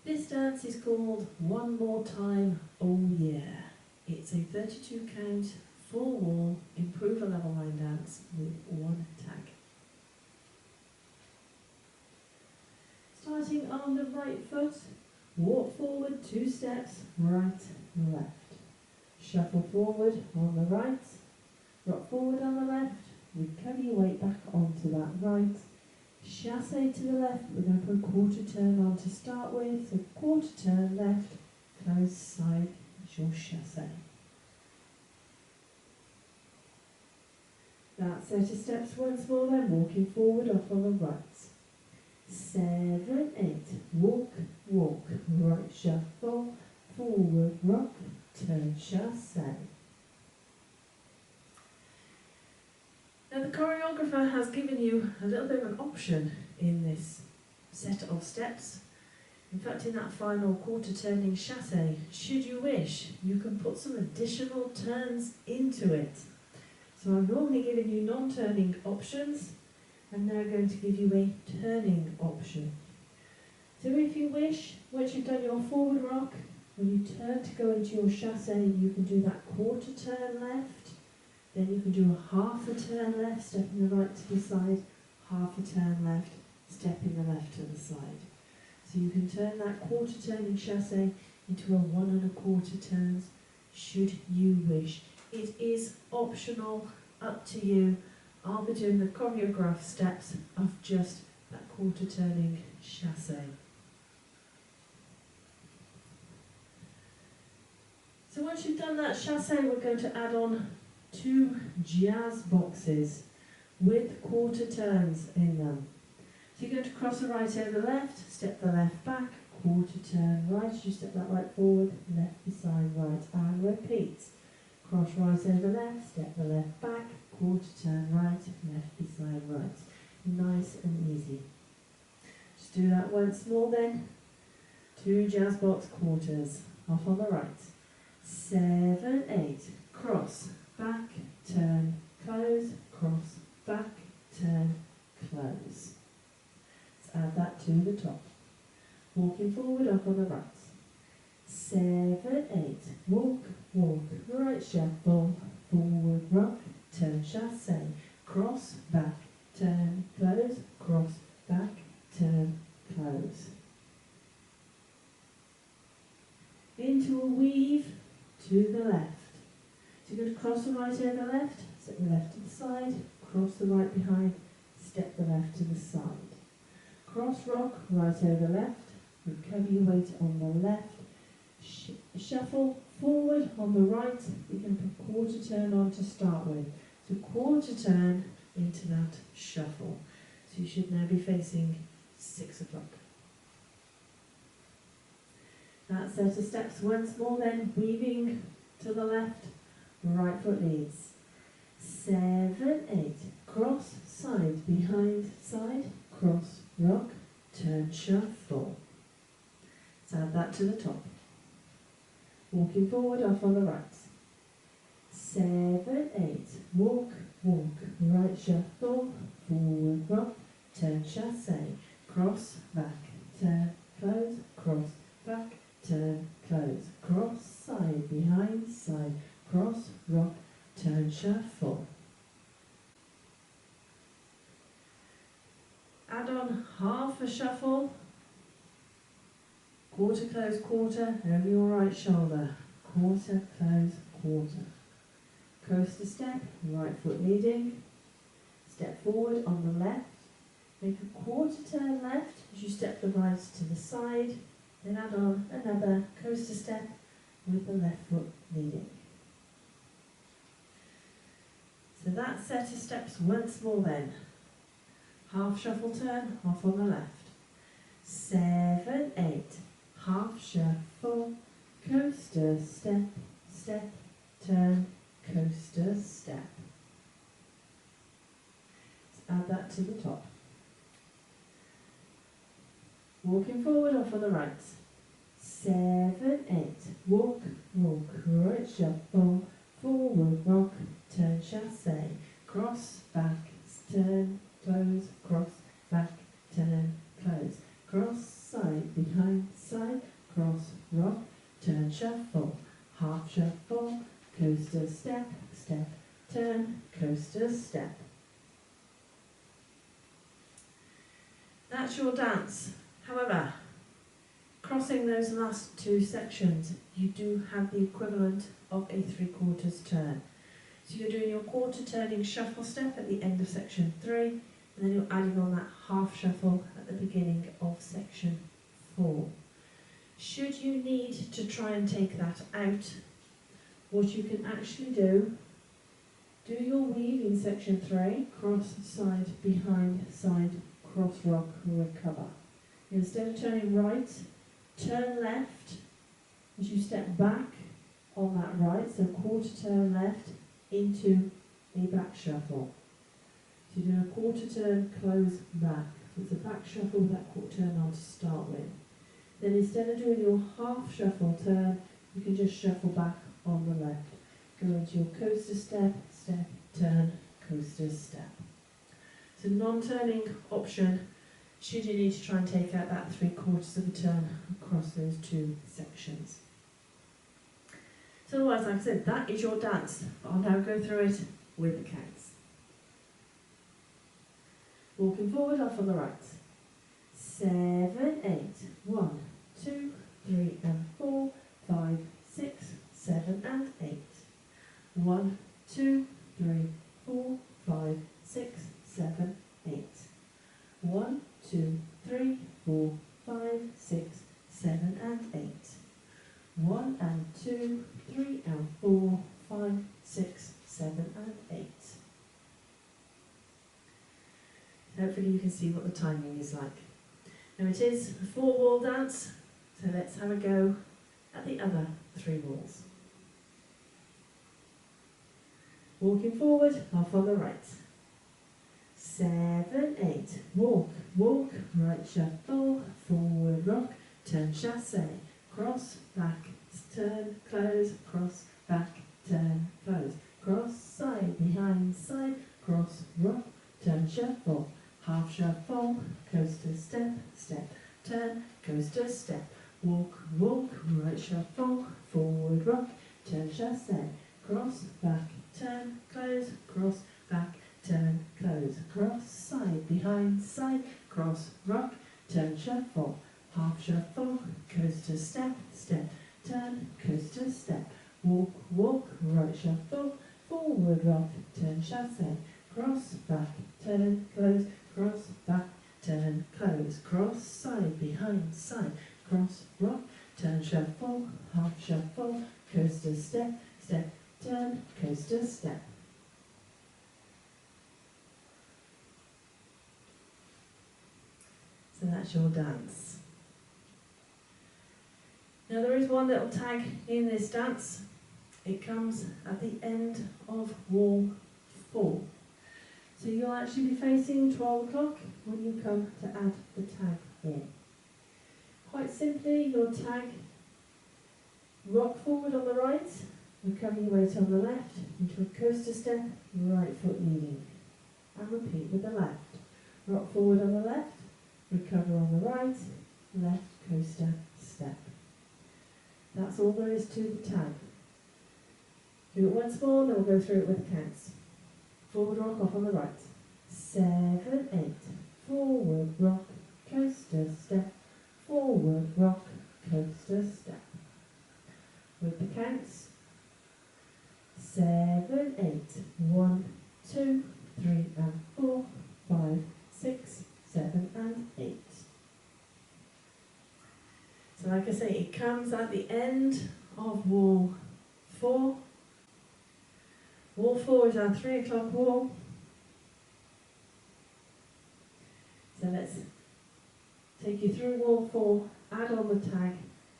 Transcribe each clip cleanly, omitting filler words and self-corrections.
This dance is called One More Time, Oh Yeah. It's a 32 count, full wall, improver level line dance with one tag. Starting on the right foot, walk forward 2 steps, right, left. Shuffle forward on the right, rock forward on the left, recover your weight back onto that right. Chassé to the left, we're going to put a quarter turn on to start with, so quarter turn left, close side, that's your chassé. That set of steps once more then, walking forward off on the right. 7, 8, walk, walk, right shuffle, forward rock, turn chassé. Now the choreographer has given you a little bit of an option in this set of steps. In fact, in that final quarter turning chassé, should you wish, you can put some additional turns into it. So I'm normally giving you non-turning options. I'm now going to give you a turning option. So if you wish, once you've done your forward rock, when you turn to go into your chassé, you can do that quarter turn left. Then you can do a half a turn left, stepping the right to the side, half a turn left, stepping the left to the side. So you can turn that quarter turning chassé into a 1 1/4 turns, should you wish. It is optional, up to you. I'll be doing the choreographed steps of just that quarter turning chassé. So once you've done that chassé, we're going to add on 2 jazz boxes with quarter turns in them. So you're going to cross the right over the left, step the left back, quarter turn right, you step that right forward, left beside right, and repeat. Cross right over left, step the left back, quarter turn right, left beside right. Nice and easy. Just do that once more then. 2 jazz box quarters, off on the right. 7, 8, cross, back, turn, close, cross, back, turn, close. Let's add that to the top. Walking forward, up on the right. 7, 8, walk, walk, right shuffle, forward rock, turn chassé, cross, back, turn, close, cross, back, turn, close. Into a weave to the left. So you're going to cross the right over left, step the left to the side, cross the right behind, step the left to the side. Cross rock, right over left, recover your weight on the left, shuffle forward on the right, you're going to put quarter turn on to start with. So quarter turn into that shuffle. So you should now be facing 6 o'clock. That set of steps once more then, weaving to the left, right foot leads. 7, 8, cross, side, behind, side, cross, rock, turn, shuffle. Let's add that to the top. Walking forward, off on the right. 7, 8, walk, walk, right shuffle, forward rock, turn chassé, cross, back, turn, close, cross, back, turn, close, cross, side, behind, side, cross, rock, turn, shuffle. Add on half a shuffle, quarter, close, quarter, over your right shoulder, quarter, close, quarter. Coaster step, right foot leading, step forward on the left, make a quarter turn left as you step the right to the side, then add on another coaster step with the left foot leading. So that set of steps once more then. Half shuffle turn, off on the left. 7, 8, half shuffle, coaster step, step, turn, coaster step. Let's add that to the top. Walking forward, off on the right. 7, 8, walk, walk, right shuffle, forward rock, turn chassé, cross, back, turn, close, cross, back, turn, close, cross, side, behind, side, coaster, step, step, turn, coaster, step. That's your dance. However, crossing those last two sections, you do have the equivalent of a 3/4 turn. So you're doing your quarter turning shuffle step at the end of section 3, and then you're adding on that half shuffle at the beginning of section 4. Should you need to try and take that out, what you can actually do your weave in section 3, cross, side, behind, side, cross, rock, recover. Instead of turning right, turn left as you step back on that right, so quarter turn left into a back shuffle. So you do a quarter turn, close, back. So it's a back shuffle with that quarter turn on to start with. Then instead of doing your half shuffle turn, you can just shuffle back on the left. Go into your coaster step, step, turn, coaster step. So non-turning option, should you need to try and take out that 3/4 of a turn across those two sections. So otherwise, like I said, that is your dance. I'll now go through it with the counts. Walking forward, off on the right. 7, 8. 1, 2, 3 and 4, 5, 6, 7 and 8. 1, 2, 3, 4, 5, 6, 7, 8. 1, 2, 3, 4, 5, 6, 7 and 8. 1 and 2, 3 and 4, 5, 6, 7 and 8. Hopefully you can see what the timing is like. Now it is a 4-wall dance, so let's have a go at the other 3 walls. Walking forward, off on the right. 7, 8. Walk, walk, right shuffle, forward rock, turn chasse, cross, back, turn, close, cross, back, turn, close, cross, side, behind, side, cross, rock, turn shuffle, half shuffle, coaster step, step, turn, coaster step, walk, walk, right shuffle, forward rock, turn chasse, cross, back, turn, close, cross, back, turn, close, cross, side, behind, side, cross, rock, turn shuffle, half shuffle, coaster step, step, turn, coaster step, walk, walk, right shuffle, forward rock, turn chasse, cross, back, turn, close, cross, back, turn, close, cross, side, behind, side, cross, rock, turn shuffle, half shuffle, coaster step, step, turn, coaster step. So that's your dance. Now there is one little tag in this dance. It comes at the end of wall 4. So you'll actually be facing 12 o'clock when you come to add the tag in. Quite simply, your tag, rock forward on the right, recover your weight on the left, into a coaster step, right foot leading. And repeat with the left. Rock forward on the left, recover on the right, left coaster step. That's all there is to the tag. Do it once more, then we'll go through it with the counts. Forward rock off on the right. 7, 8. Forward rock, coaster step. Forward rock, coaster step. With the counts. 7, 8. 1, 2, 3 and 4, 5, 6, 7 and 8. So like I say, it comes at the end of wall 4. Wall 4 is our 3 o'clock wall. So let's take you through wall 4, add on the tag,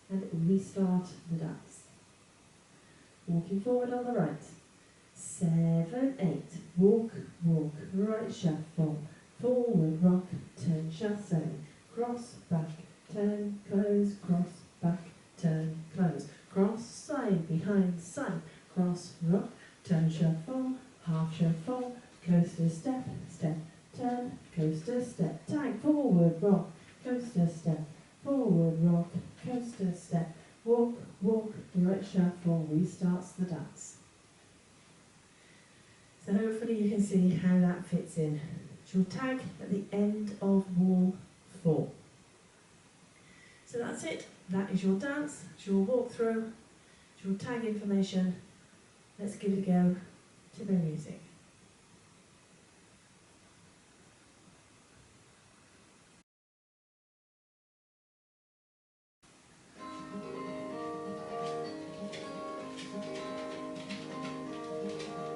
and restart the dance. Walking forward on the right. 7, 8. Walk, walk, right shuffle, forward rock, turn chasse, cross, back, turn, close, cross, back, turn, close, cross, side, behind, side, cross, rock, turn shuffle, half shuffle, coaster step, step, turn, coaster step, tag, forward rock, coaster step, forward rock, coaster step, walk, walk, right shuffle, restarts the dance. see how that fits in. She'll tag at the end of wall 4. So that's it. That is your dance. She'll walk through. She'll tag information. Let's give it a go to the music.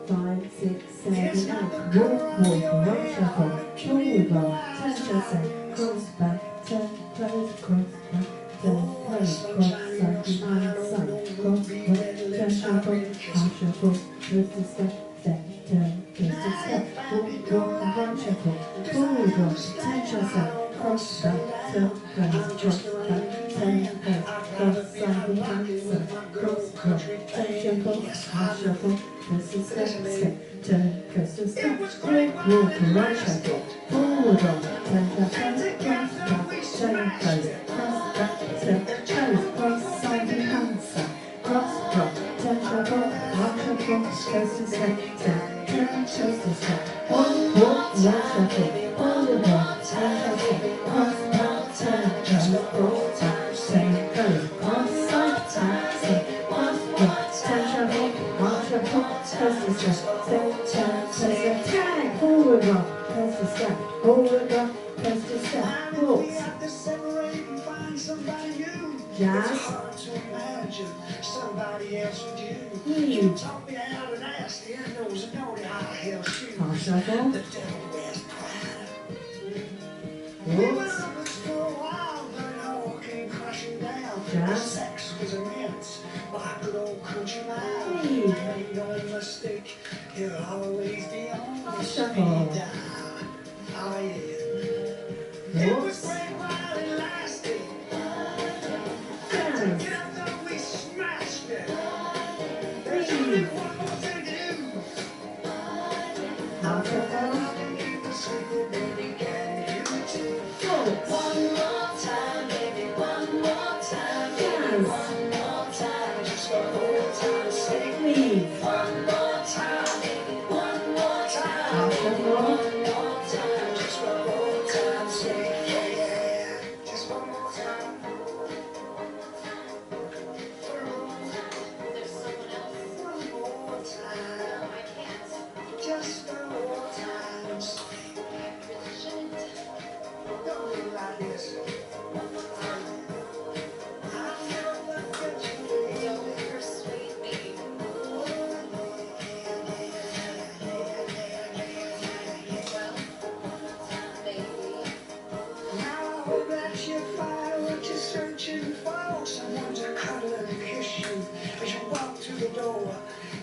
Five, six, seven, eight. Walk, walk, one shuffle, forward roll, turn chassé, cross back, turn, close, cross back, turn, close, cross, side, behind, side, cross, back, turn, shuffle, half shuffle, twist to step, step, turn, twist to step, walk, walk, one shuffle, forward roll, turn chassé, cross back, turn, close, cross back, turn, close, cross, side, behind, side, cross, roll, turn, shuffle, half shuffle, twist to step, step, turn, twist to step, walk, walk, right shuffle, forward roll, turn, cross back, turn, close, cross back, step, close, cross, side, behind, side, cross, roll, turn, shuffle, half shuffle, twist to step, step, turn, twist to step, walk, right shuffle, forward roll, turn, shuffle, cross back, turn, close, cross back, turn, close, cross, side, step, cross, roll, turn, shuffle, half shuffle, twist to step, step, turn, twist to tag, forward roll, twist to step, forward roll, twist to step, walks. Jazz. Lead. Half shuffle. Walks. Jazz. Lead. Half shuffle. Walks. Half shuffle. Walks. One more time, baby, one more time. Jazz. One more time, just one more time. Say leave. One more time, baby, one more time. Half shuffle. One more time, just one more time. Say yeah, yeah, just one more time. There's someone else. One more time. No, I can't. Just one more time. I really shouldn't. Don't do like this. Don't persuade me. Well, maybe. Now I hope that you find what you're searching for. Someone to cuddle and kiss you as you walk through the door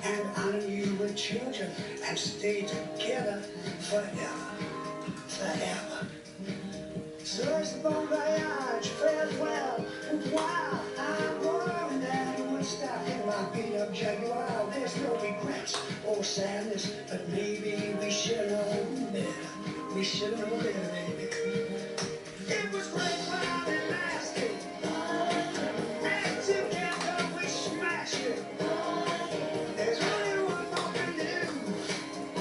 and honor you with children and stay together forever, forever. So it's bon voyage, farewell, and while I'm worried that it would stop in my beat-up Jaguar, there's no regrets or sadness, but maybe we should have known better. We should have known better, baby. It was great while it lasted, and together we smashed it. There's only one more thing to do. I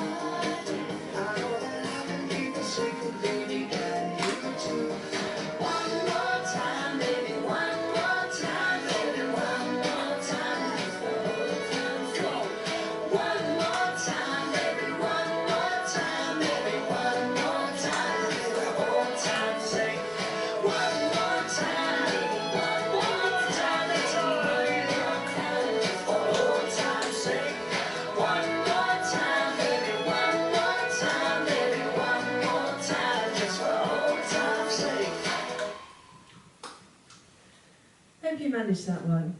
know that I can keep a secret, baby, can you too? One more time, baby, one more time, baby, one more time. Go. One more time, baby, one more time, baby, one more time. The whole time, say one more time, baby, one more time. That's all right, one time. The whole time, say one more time, baby, one more time, baby, one more time. Just the whole time, say. Hope you managed that one.